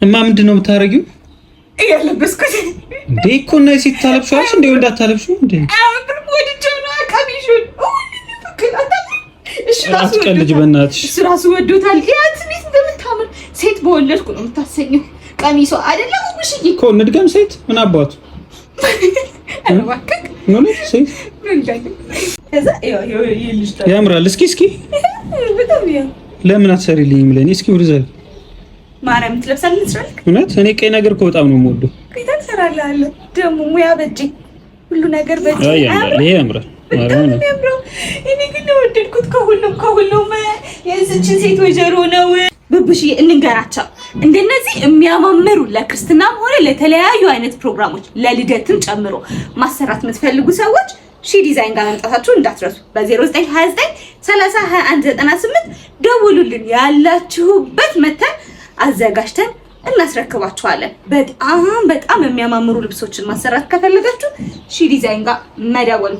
እማ ምንድነው የምታረጊው? እያለበስኩት እንዴ እኮ ነው ሲታለብሽዋሽ እንዴ ወንድ አታለብሽው እንዴ? አብር ወድጄው ነው ቀሚሱን። እሺ ራሱ አትቀልጅ በእናትሽ። እሱ ራሱ ወዶታል። ያት እንዴት እንደምታምር ሴት በወለድኩ ነው የምታሰኘው። ቀሚሷ አይደለም ሙሽዬ እኮ ንድገም ሴት ምን አባቱ አረባከክ ምን ሴት ከዛ ይልሽ ያምራል። እስኪ በጣም ለምን አትሰሪልኝም? ለኔ እስኪ ወርዛል ማርያም ትለብሳለህ ትችላለህ። እውነት እኔ ቀይ ነገር እኮ በጣም ነው የምወደው። ከዛ ትሰራለህ ደግሞ ሙያ በእጅ ሁሉ ነገር በእጅ ያምራል። ይሄ ያምራል ማርያም ነው። እኔ ግን ወደድኩት ከሁሉም የዚችን ሴት ወጀሮ ነው። ብብሽ እንንገራቸው እንደነዚህ የሚያማምሩ ለክርስትናም ሆነ ለተለያዩ አይነት ፕሮግራሞች ለልደትም ጨምሮ ማሰራት የምትፈልጉ ሰዎች ሺ ዲዛይን ጋር መምጣታችሁ እንዳትረሱ። በ0929 30 21 98 ደውሉልን። ያላችሁበት መተን አዘጋጅተን እናስረክባችኋለን። በጣም የሚያማምሩ ልብሶችን ማሰራት ከፈለጋችሁ ሺ ዲዛይን ጋር መደወል